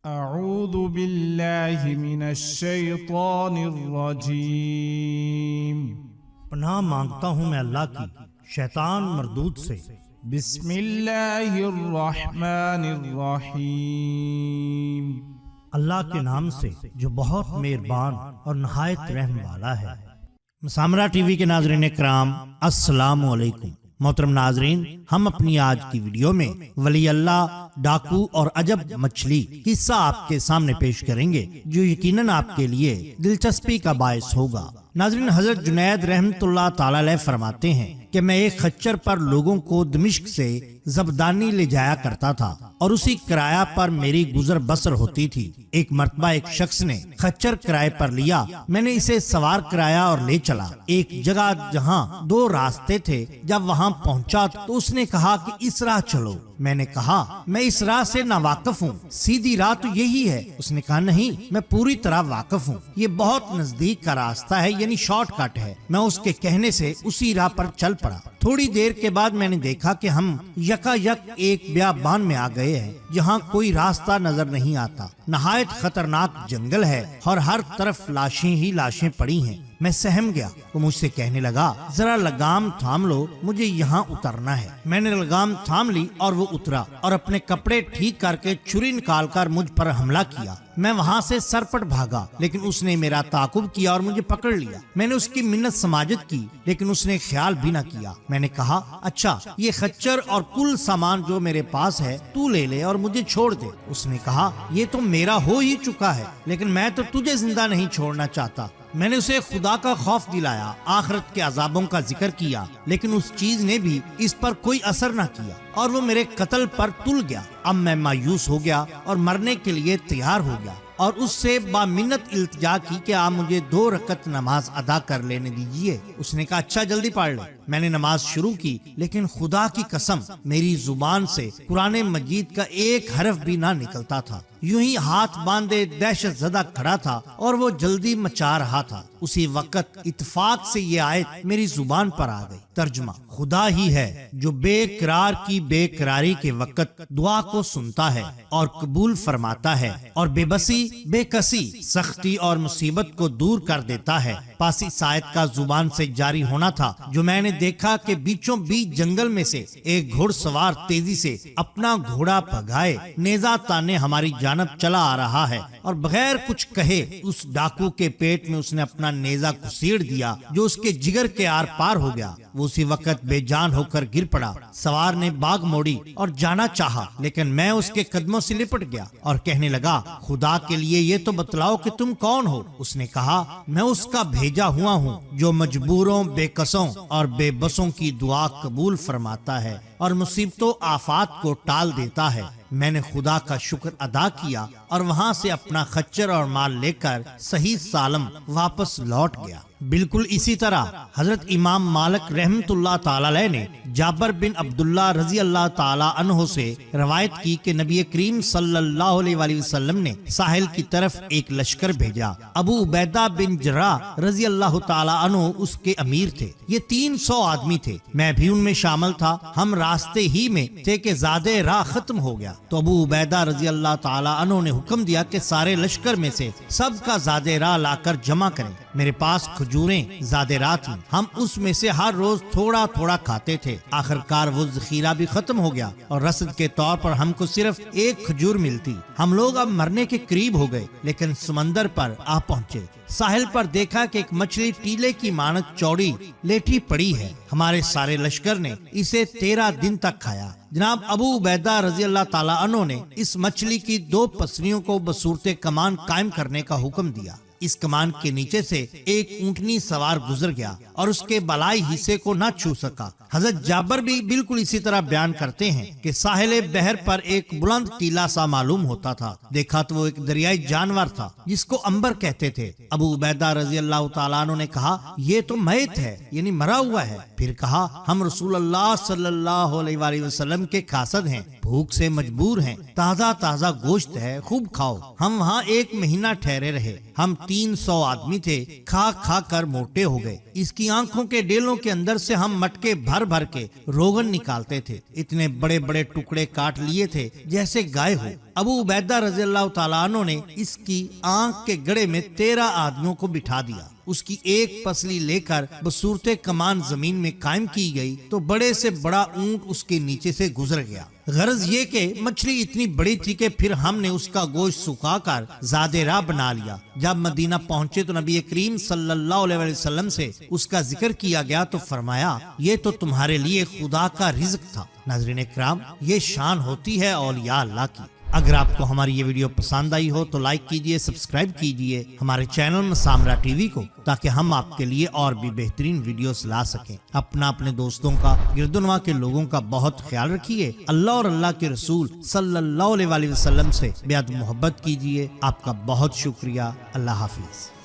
اعوذ باللہ من الشیطان الرجیم۔ پناہ مانگتا ہوں میں اللہ کی شیطان مردود سے۔ بسم اللہ الرحمن الرحیم۔ اللہ کے نام سے جو بہت مہربان اور نہایت رحم والا ہے۔ مسامرہ ٹی وی کے ناظرین کرام، السلام علیکم۔ محترم ناظرین، ہم اپنی آج کی ویڈیو میں ولی اللہ، ڈاکو اور عجب مچھلی قصہ آپ کے سامنے پیش کریں گے جو یقیناً آپ کے لیے دلچسپی کا باعث ہوگا۔ ناظرین، حضرت جنید رحمۃ اللہ تعالی علیہ فرماتے ہیں کہ میں ایک خچر پر لوگوں کو دمشق سے زبدانی لے جایا کرتا تھا اور اسی کرایہ پر میری گزر بسر ہوتی تھی۔ ایک مرتبہ ایک شخص نے خچر کرائے پر لیا، میں نے اسے سوار کرایا اور لے چلا ایک جگہ جہاں دو راستے تھے۔ جب وہاں پہنچا تو اس نے کہا کہ اس راہ چلو۔ میں نے کہا میں اس راہ سے ناواقف ہوں، سیدھی راہ تو یہی ہے۔ اس نے کہا نہیں، میں پوری طرح واقف ہوں، یہ بہت نزدیک کا راستہ ہے، یعنی شارٹ کٹ ہے۔ میں اس کے کہنے سے اسی راہ پر چل پڑا۔ تھوڑی دیر کے بعد میں نے دیکھا کہ ہم یکا یک ایک بیابان میں آ گئے ہیں جہاں کوئی راستہ نظر نہیں آتا۔ نہایت خطرناک جنگل ہے اور ہر طرف لاشیں ہی لاشیں پڑی ہیں۔ میں سہم گیا۔ وہ مجھ سے کہنے لگا ذرا لگام تھام لو، مجھے یہاں اترنا ہے۔ میں نے لگام تھام لی اور وہ اترا اور اپنے کپڑے ٹھیک کر کے چھری نکال کر مجھ پر حملہ کیا۔ میں وہاں سے سرپٹ بھاگا لیکن اس نے میرا تعاقب کیا اور مجھے پکڑ لیا۔ میں نے اس کی منت سماجت کی لیکن اس نے خیال بھی نہ کیا۔ میں نے کہا اچھا، یہ خچر اور کل سامان جو میرے پاس ہے تو لے لے اور مجھے چھوڑ دے۔ اس نے کہا یہ تو میرا ہو ہی چکا ہے، لیکن میں تو تجھے زندہ نہیں چھوڑنا چاہتا۔ میں نے اسے خدا کا خوف دلایا، آخرت کے عذابوں کا ذکر کیا، لیکن اس چیز نے بھی اس پر کوئی اثر نہ کیا اور وہ میرے قتل پر تل گیا۔ اب میں مایوس ہو گیا اور مرنے کے لیے تیار ہو گیا اور اس سے بامنت التجا کی کہ آپ مجھے 2 رکعت نماز ادا کر لینے دیجیے۔ اس نے کہا اچھا، جلدی پڑھ لے۔ میں نے نماز شروع کی لیکن خدا کی قسم میری زبان سے قرآن مجید کا ایک حرف بھی نہ نکلتا تھا۔ یوں ہی ہاتھ باندھے دہشت زدہ کھڑا تھا اور وہ جلدی مچا رہا تھا۔ اسی وقت اتفاق سے یہ آیت میری زبان پر آ گئی۔ ترجمہ: خدا ہی ہے جو بے قرار کی بے قراری کے وقت دعا کو سنتا ہے اور قبول فرماتا ہے، اور بے بسی، بے کسی، سختی اور مصیبت کو دور کر دیتا ہے۔ پاسی آیت کا زبان سے جاری ہونا تھا جو میں نے دیکھا کہ بیچوں بیچ جنگل میں سے ایک گھوڑ سوار تیزی سے اپنا گھوڑا بھگائے نیزہ تانے ہماری جانب چلا آ رہا ہے، اور بغیر کچھ کہے اس ڈاکو کے پیٹ میں اس نے اپنا نیزہ گھسیڑ دیا جو اس کے جگر کے آر پار ہو گیا۔ وہ اسی وقت بے جان ہو کر گر پڑا۔ سوار نے باغ موڑی اور جانا چاہا لیکن میں اس کے قدموں سے لپٹ گیا اور کہنے لگا خدا کے لیے یہ تو بتلاؤ کہ تم کون ہو۔ اس نے کہا میں اس کا بھیجا ہوا ہوں جو مجبوروں، بے کسوں اور بے بسوں کی دعا قبول فرماتا ہے اور مصیبتوں آفات کو ٹال دیتا ہے۔ میں نے خدا کا شکر ادا کیا اور وہاں سے اپنا خچر اور مال لے کر صحیح سالم واپس لوٹ گیا۔ بالکل اسی طرح حضرت امام مالک رحمۃ اللہ تعالی علیہ نے جابر بن عبداللہ رضی اللہ تعالی عنہ سے روایت کی کہ نبی کریم صلی اللہ علیہ وآلہ وسلم نے ساحل کی طرف ایک لشکر بھیجا۔ ابو عبیدہ بن جراح رضی اللہ تعالی عنہ اس کے امیر تھے۔ یہ 300 آدمی تھے، میں بھی ان میں شامل تھا۔ ہم راستے ہی میں تھے کہ زیادہ راہ ختم ہو گیا تو ابو عبیدہ رضی اللہ تعالی عنہ نے حکم دیا کہ سارے لشکر میں سے سب کا زیادہ راہ لا کر جمع کریں۔ میرے پاس کھجوریں زیادہ راہ تھیں، ہم اس میں سے ہر روز تھوڑا تھوڑا کھاتے تھے۔ آخرکار وہ ذخیرہ بھی ختم ہو گیا اور رسد کے طور پر ہم کو صرف 1 کھجور ملتی۔ ہم لوگ اب مرنے کے قریب ہو گئے لیکن سمندر پر آ پہنچے۔ ساحل پر دیکھا کہ ایک مچھلی ٹیلے کی مانند چوڑی لیٹی پڑی ہے۔ ہمارے سارے لشکر نے اسے 13 دن تک کھایا۔ جناب ابو عبیدہ رضی اللہ تعالی عنہ نے اس مچھلی کی 2 پسلیوں کو بصورت کمان قائم کرنے کا حکم دیا۔ اس کمان کے نیچے سے ایک اونٹنی سوار گزر گیا اور اس کے بالائی حصے کو نہ چھو سکا۔ حضرت جابر بھی بالکل اسی طرح بیان کرتے ہیں کہ ساحل بحر پر ایک بلند ٹیلا سا معلوم ہوتا تھا۔ دیکھا تو وہ ایک دریائی جانور تھا جس کو عنبر کہتے تھے۔ ابو عبیدہ رضی اللہ تعالیٰ عنہ نے کہا یہ تو میت ہے، یعنی مرا ہوا ہے۔ پھر کہا ہم رسول اللہ صلی اللہ علیہ وآلہ وسلم کے قاصد ہیں، بھوک سے مجبور ہیں، تازہ تازہ گوشت ہے، خوب کھاؤ۔ ہم وہاں 1 مہینہ ٹھہرے رہے۔ ہم 300 آدمی تھے، کھا کھا کر موٹے ہو گئے۔ اس کی آنکھوں کے ڈیلوں کے اندر سے ہم مٹکے بھر بھر بھر کے روغن نکالتے تھے، اتنے بڑے بڑے ٹکڑے کاٹ لیے تھے جیسے گائے ہو۔ ابو عبیدہ رضی اللہ تعالیٰ عنہ نے اس کی آنکھ کے گڑے میں 13 آدمیوں کو بٹھا دیا، اس کی ایک پسلی لے کر بصورت کمان زمین میں قائم کی گئی تو بڑے سے بڑا اونٹ اس کے نیچے سے گزر گیا۔ غرض یہ کہ مچھلی اتنی بڑی تھی کہ پھر ہم نے اس کا گوشت سکھا کر زادے راہ بنا لیا۔ جب مدینہ پہنچے تو نبی کریم صلی اللہ علیہ وسلم سے اس کا ذکر کیا گیا تو فرمایا یہ تو تمہارے لیے خدا کا رزق تھا۔ ناظرین اکرام، یہ شان ہوتی ہے اولیاء اللہ کی۔ اگر آپ کو ہماری یہ ویڈیو پسند آئی ہو تو لائک کیجئے، سبسکرائب کیجئے ہمارے چینل مسامرہ ٹی وی کو، تاکہ ہم آپ کے لیے اور بھی بہترین ویڈیوز لا سکیں۔ اپنے دوستوں کا، گرد و نواح کے لوگوں کا بہت خیال رکھیے۔ اللہ اور اللہ کے رسول صلی اللہ علیہ وسلم سے بے حد محبت کیجئے۔ آپ کا بہت شکریہ۔ اللہ حافظ۔